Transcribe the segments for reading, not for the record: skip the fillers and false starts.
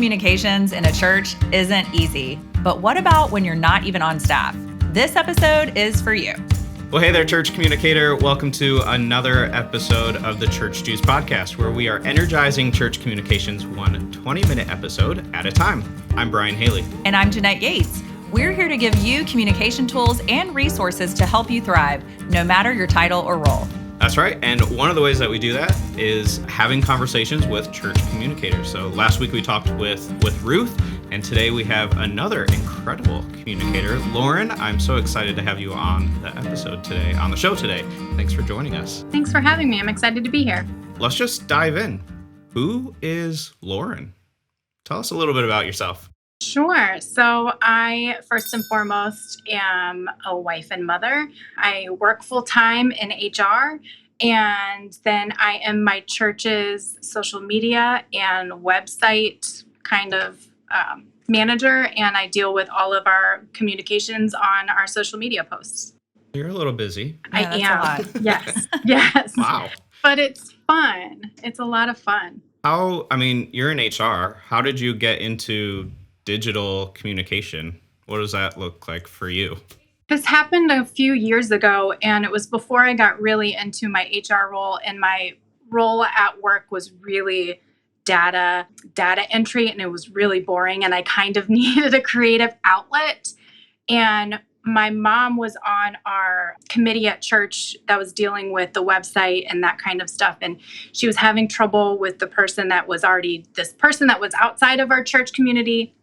communications in a church isn't easy, but what about when you're not even on staff? This episode is for you. Well, hey there, church communicator. Welcome to another episode of the Church Juice podcast, where we are energizing church communications one 20-minute episode at a time. I'm Brian Haley. And I'm Jeanette Yates. We're here to give you communication tools and resources to help you thrive, no matter your title or role. That's right. And one of the ways that we do that is having conversations with church communicators. So last week we talked with Ruth, and today we have another incredible communicator, Lauren. I'm so excited to have you on the episode today, on the show today. Thanks for joining us. Thanks for having me. I'm excited to be here. Let's just dive in. Who is Lauren? Tell us a little bit about yourself. Sure. So I, first and foremost, am a wife and mother. I work full-time in HR, and then I am my church's social media and website kind of manager, and I deal with all of our communications on our social media posts. You're a little busy. Yeah, I am. that's a lot. Yes. Wow. But it's fun. It's a lot of fun. You're in HR. How did you get into digital communication? What does that look like for you? This happened a few years ago, and it was before I got really into my HR role, and my role at work was really data entry, and it was really boring, and I kind of needed a creative outlet. And my mom was on our committee at church that was dealing with the website and that kind of stuff, and she was having trouble with the person that was outside of our church community,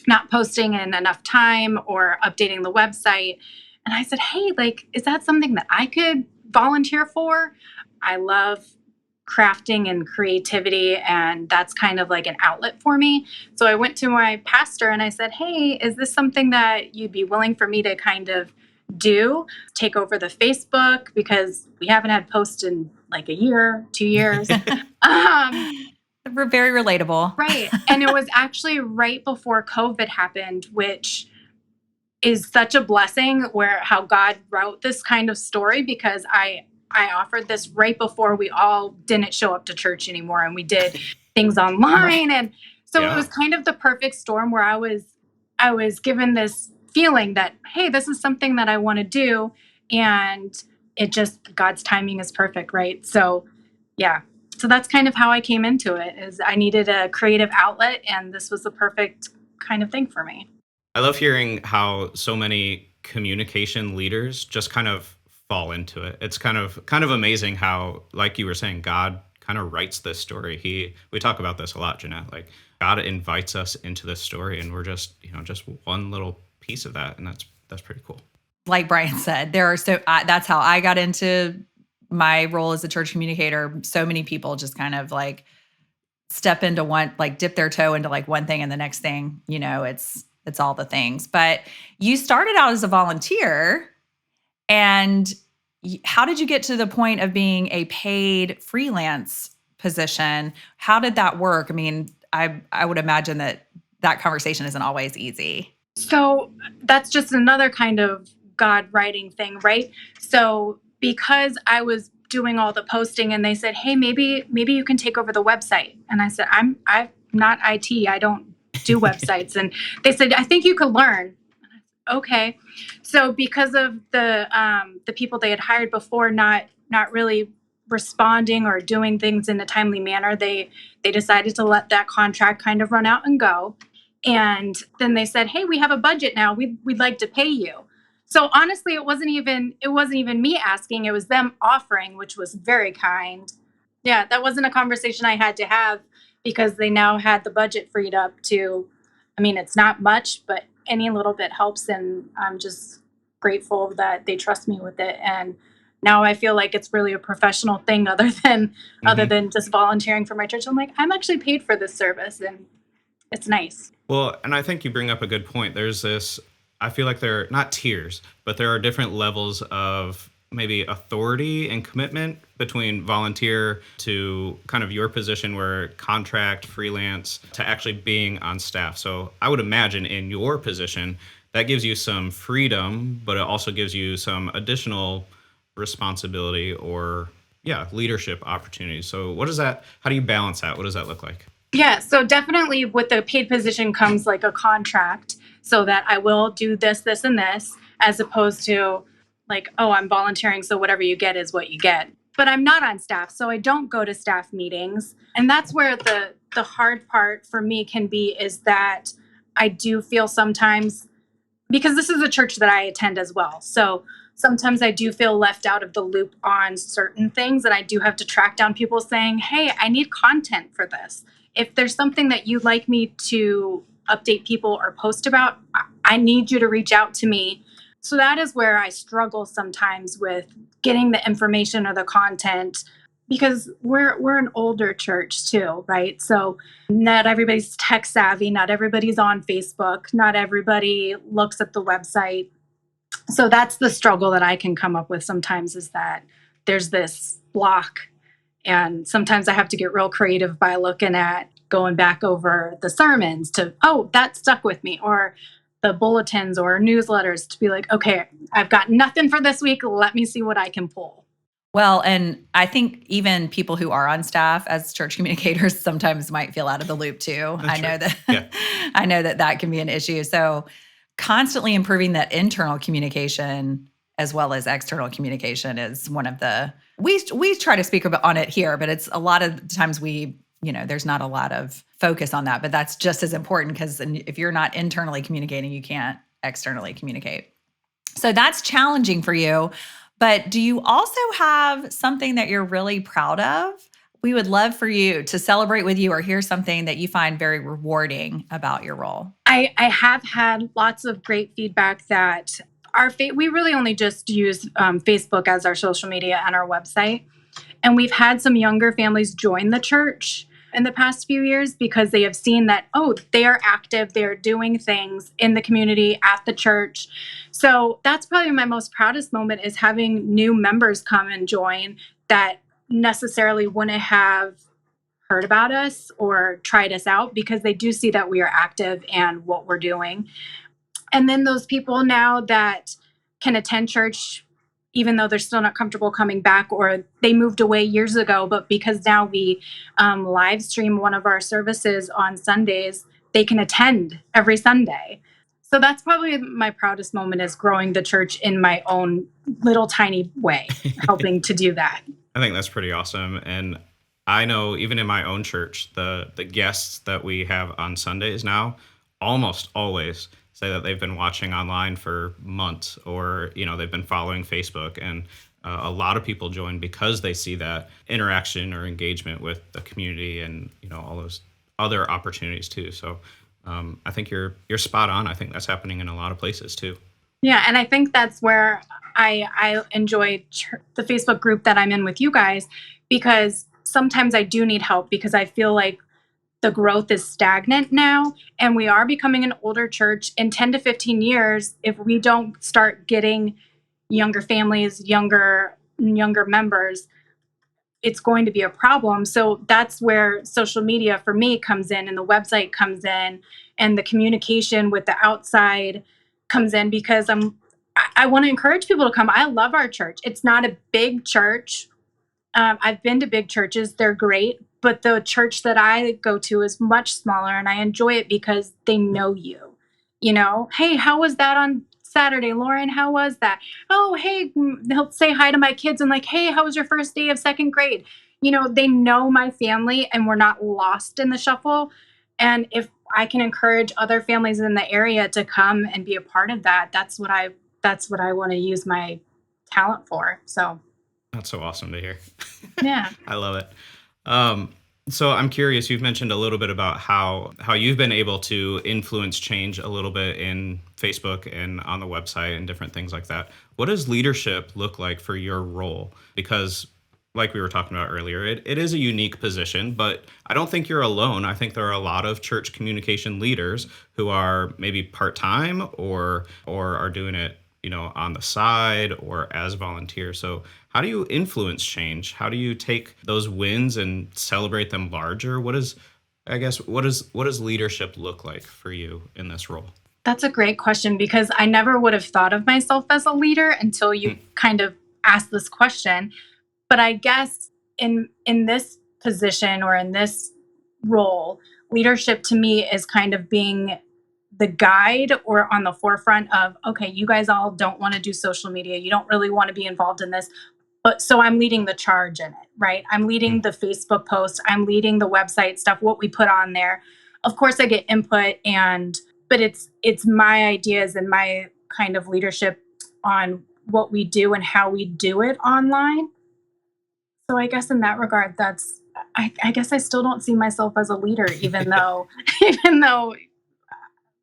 not posting in enough time or updating the website. And I said, hey, is that something that I could volunteer for? I love crafting and creativity, and that's kind of like an outlet for me. So I went to my pastor and I said, hey, is this something that you'd be willing for me to kind of do? Take over the Facebook, because we haven't had posts in like a year, 2 years. We're very relatable. Right. And it was actually right before COVID happened, which is such a blessing, where how God wrote this kind of story, because I offered this right before we all didn't show up to church anymore, and we did things online. And so It was kind of the perfect storm, where I was given this feeling that, hey, this is something that I want to do. And God's timing is perfect, right? So yeah. So that's kind of how I came into it, is I needed a creative outlet, and this was the perfect kind of thing for me. I love hearing how so many communication leaders just kind of fall into it. It's kind of amazing how, like you were saying, God kind of writes this story. We talk about this a lot, Jeanette. Like, God invites us into this story, and we're just one little piece of that, and that's pretty cool. Like Brian said, that's how I got into my role as a church communicator. So many people just kind of like step into one, like dip their toe into like one thing, and the next thing, it's all the things. But you started out as a volunteer, and how did you get to the point of being a paid freelance position? How did that work? I mean, I would imagine that conversation isn't always easy. So that's just another kind of God writing thing, right? So because I was doing all the posting, and they said, hey, maybe you can take over the website. And I said, I'm not IT. I don't do websites. And they said, I think you could learn. Okay. So because of the people they had hired before not really responding or doing things in a timely manner, they decided to let that contract kind of run out and go. And then they said, hey, we have a budget now. We'd like to pay you. So honestly, it wasn't even me asking, it was them offering, which was very kind. Yeah, that wasn't a conversation I had to have, because they now had the budget freed up to, it's not much, but any little bit helps. And I'm just grateful that they trust me with it. And now I feel like it's really a professional thing, other than just volunteering for my church. I'm like, I'm actually paid for this service, and it's nice. Well, and I think you bring up a good point. There's this, I feel like they're not tiers, but there are different levels of maybe authority and commitment between volunteer to kind of your position, where contract, freelance, to actually being on staff. So I would imagine in your position, that gives you some freedom, but it also gives you some additional responsibility or leadership opportunities. So how do you balance that? What does that look like? Yeah, so definitely with the paid position comes like a contract so that I will do this, this, and this, as opposed to like, oh, I'm volunteering, so whatever you get is what you get. But I'm not on staff, so I don't go to staff meetings. And that's where the hard part for me can be is that I do feel sometimes because this is a church that I attend as well. So sometimes I do feel left out of the loop on certain things, and I do have to track down people saying, hey, I need content for this. If there's something that you'd like me to update people or post about, I need you to reach out to me. So that is where I struggle sometimes with getting the information or the content because we're an older church too, right? So not everybody's tech savvy, not everybody's on Facebook, not everybody looks at the website. So that's the struggle that I can come up with sometimes is that there's this block. And sometimes I have to get real creative by looking at going back over the sermons to, oh, that stuck with me, or the bulletins or newsletters to be like, okay, I've got nothing for this week. Let me see what I can pull. Well, and I think even people who are on staff as church communicators sometimes might feel out of the loop too. That's I know true. that Yeah. I know that that can be an issue. So constantly improving that internal communication as well as external communication is one of the we try to speak on it here, but it's a lot of times there's not a lot of focus on that, but that's just as important because if you're not internally communicating, you can't externally communicate. So that's challenging for you. But do you also have something that you're really proud of? We would love for you to celebrate with you or hear something that you find very rewarding about your role. I have had lots of great feedback that we really only just use Facebook as our social media and our website. And we've had some younger families join the church in the past few years because they have seen that, oh, they are active, they're doing things in the community, at the church. So that's probably my most proudest moment is having new members come and join that necessarily wouldn't have heard about us or tried us out because they do see that we are active and what we're doing. And then those people now that can attend church even though they're still not comfortable coming back or they moved away years ago, but because now we live stream one of our services on Sundays, they can attend every Sunday. So that's probably my proudest moment is growing the church in my own little tiny way, helping to do that. I think that's pretty awesome. And I know even in my own church, the guests that we have on Sundays now almost always say that they've been watching online for months or, they've been following Facebook. And a lot of people join because they see that interaction or engagement with the community and, all those other opportunities too. So I think you're spot on. I think that's happening in a lot of places too. Yeah, and I think that's where I enjoy the Facebook group that I'm in with you guys, because sometimes I do need help because I feel like the growth is stagnant now, and we are becoming an older church. In 10 to 15 years, if we don't start getting younger families, younger members, it's going to be a problem. So that's where social media for me comes in and the website comes in and the communication with the outside comes in because I want to encourage people to come. I love our church. It's not a big church. I've been to big churches. They're great. But the church that I go to is much smaller and I enjoy it because they know you. Hey, how was that on Saturday, Lauren? How was that? Oh, hey, they'll say hi to my kids and like, hey, how was your first day of second grade? They know my family and we're not lost in the shuffle. And if I can encourage other families in the area to come and be a part of that, that's what I want to use my talent for. So that's so awesome to hear. Yeah. I love it. So I'm curious, you've mentioned a little bit about how you've been able to influence change a little bit in Facebook and on the website and different things like that. What does leadership look like for your role? Because like we were talking about earlier, it is a unique position, but I don't think you're alone. I think there are a lot of church communication leaders who are maybe part-time or are doing it, on the side or as volunteers. So how do you influence change? How do you take those wins and celebrate them larger? What does leadership look like for you in this role? That's a great question because I never would have thought of myself as a leader until you kind of asked this question. But I guess in this position or in this role, leadership to me is kind of being the guide or on the forefront of, okay, you guys all don't want to do social media. You don't really want to be involved in this. But so I'm leading the charge in it, right? I'm leading the Facebook post, I'm leading the website stuff, what we put on there. Of course I get input but it's my ideas and my kind of leadership on what we do and how we do it online. So I guess in that regard, I guess I still don't see myself as a leader, even though even though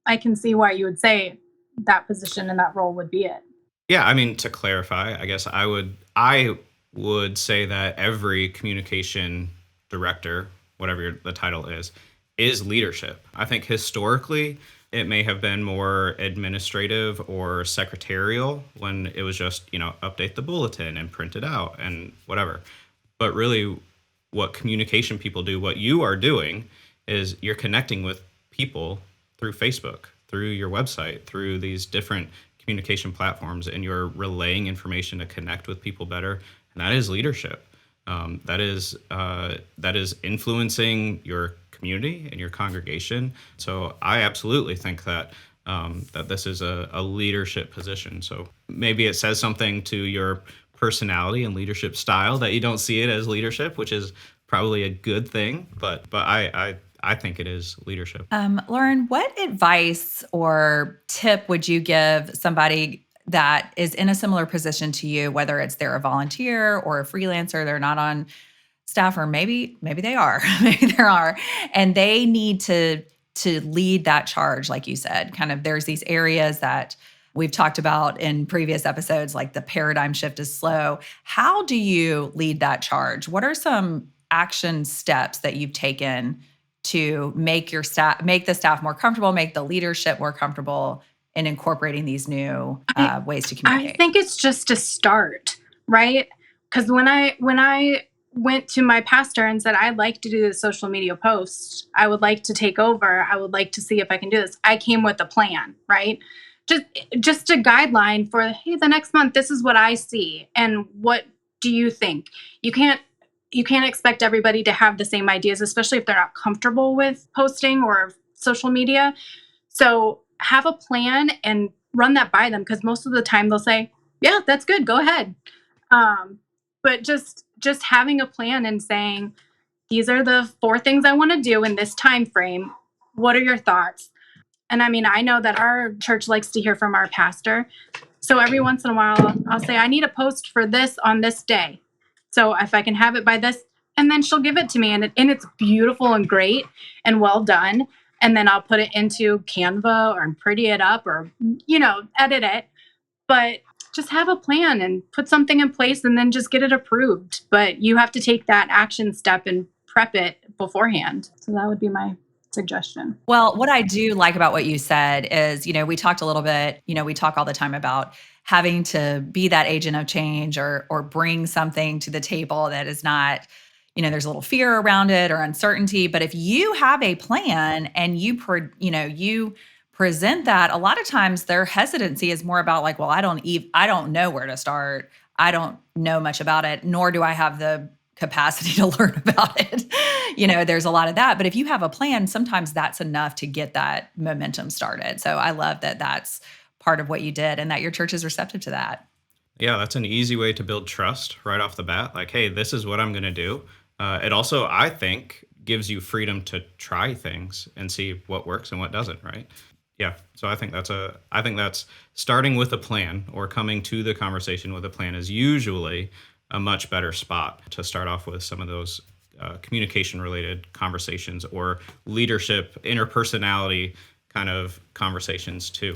I can see why you would say that position and that role would be it. Yeah, I mean, to clarify, I guess I would say that every communication director, whatever the title is leadership. I think historically it may have been more administrative or secretarial when it was just, update the bulletin and print it out and whatever. But really what communication people do, what you are doing is you're connecting with people through Facebook, through your website, through these different communication platforms, and you're relaying information to connect with people better. And that is leadership. That is influencing your community and your congregation. So I absolutely think that that this is a leadership position. So maybe it says something to your personality and leadership style that you don't see it as leadership, which is probably a good thing. But I think it is leadership. Lauren, what advice or tip would you give somebody that is in a similar position to you, whether it's they're a volunteer or a freelancer, they're not on staff, or maybe they are, maybe there are, and they need to lead that charge, like you said. Kind of there's these areas that we've talked about in previous episodes, like the paradigm shift is slow. How do you lead that charge? What are some action steps that you've taken to make the staff more comfortable, make the leadership more comfortable in incorporating these new ways to communicate? I think it's just a start, right? Because when I went to my pastor and said, I'd like to do the social media posts, I would like to take over, I would like to see if I can do this, I came with a plan, right? Just a guideline for, hey, the next month, this is what I see. And what do you think? You can't expect everybody to have the same ideas, especially if they're not comfortable with posting or social media. So have a plan and run that by them, because most of the time they'll say, yeah, that's good, go ahead. But just having a plan and saying, these are the 4 things I want to do in this time frame. What are your thoughts? And I mean, I know that our church likes to hear from our pastor. So every once in a while, I'll say, I need a post for this on this day. So if I can have it by this, and then she'll give it to me, and it's beautiful and great and well done. And then I'll put it into Canva or pretty it up or, edit it. But just have a plan and put something in place and then just get it approved. But you have to take that action step and prep it beforehand. So that would be my suggestion. Well, what I do like about what you said is, we talked a little bit, we talk all the time about having to be that agent of change or bring something to the table that is not, there's a little fear around it or uncertainty. But if you have a plan and you present that, a lot of times their hesitancy is more about like, well, I don't know where to start. I don't know much about it, nor do I have the capacity to learn about it. There's a lot of that. But if you have a plan, sometimes that's enough to get that momentum started. So I love that that's part of what you did and that your church is receptive to that. Yeah, that's an easy way to build trust right off the bat. Like, hey, this is what I'm going to do. It also, I think, gives you freedom to try things and see what works and what doesn't, right? Yeah. So I think that's starting with a plan or coming to the conversation with a plan is usually a much better spot to start off with some of those communication related conversations or leadership, interpersonality kind of conversations too.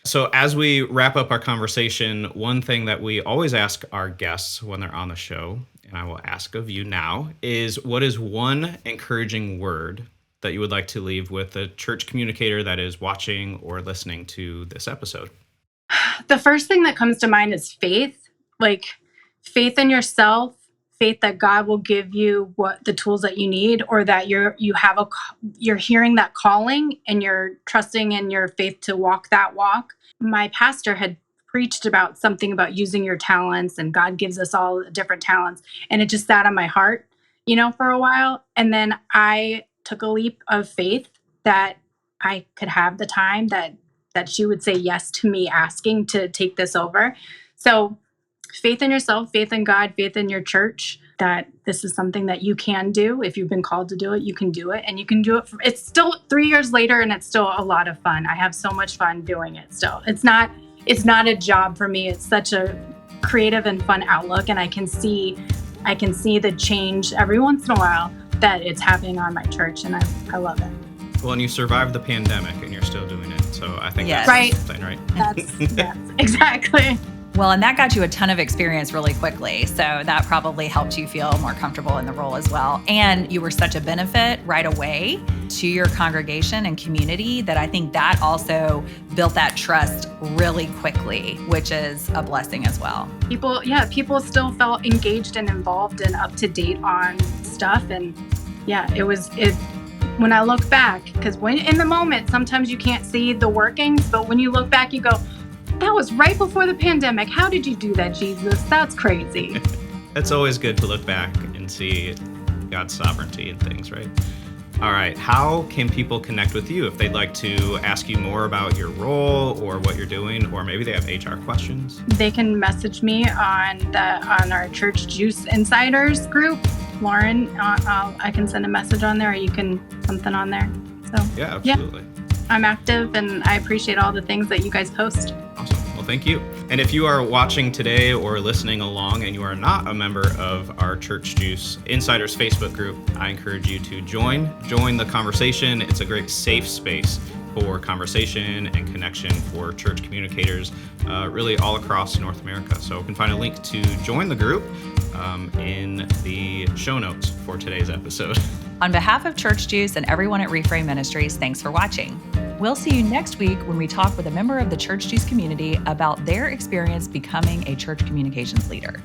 So as we wrap up our conversation, one thing that we always ask our guests when they're on the show, and I will ask of you now, is what is one encouraging word that you would like to leave with the church communicator that is watching or listening to this episode? The first thing that comes to mind is faith, like faith in yourself, faith that God will give you what the tools that you need, or that you're hearing that calling and you're trusting in your faith to walk that walk. My pastor had preached about something about using your talents, and God gives us all different talents. And it just sat on my heart, for a while. And then I took a leap of faith that I could have the time, that she would say yes to me asking to take this over. So faith in yourself, faith in God, faith in your church, that this is something that you can do. If you've been called to do it, you can do it, and you can do it. It's still 3 years later, and it's still a lot of fun. I have so much fun doing it still. It's not a job for me. It's such a creative and fun outlook, and I can see the change every once in a while that it's happening on my church, and I love it. Well, and you survived the pandemic and you're still doing it. So I think Yes. that's Right. something, right? That's exactly. Well, and that got you a ton of experience really quickly. So that probably helped you feel more comfortable in the role as well. And you were such a benefit right away to your congregation and community that I think that also built that trust really quickly, which is a blessing as well. People still felt engaged and involved and up to date on stuff. And yeah, when I look back, because when in the moment, sometimes you can't see the workings, but when you look back, you go, that was right before the pandemic. How did you do that, Jesus? That's crazy. It's always good to look back and see God's sovereignty and things, right? All right. How can people connect with you if they'd like to ask you more about your role or what you're doing, or maybe they have HR questions? They can message me on our Church Juice Insiders group. Lauren, I can send a message on there, or you can something on there. So Yeah, absolutely. I'm active, and I appreciate all the things that you guys post. Awesome. Well, thank you. And if you are watching today or listening along and you are not a member of our Church Juice Insiders Facebook group, I encourage you to join the conversation. It's a great safe space for conversation and connection for church communicators really all across North America. So you can find a link to join the group in the show notes for today's episode. On behalf of Church Juice and everyone at Reframe Ministries, thanks for watching. We'll see you next week when we talk with a member of the Church Juice community about their experience becoming a church communications leader.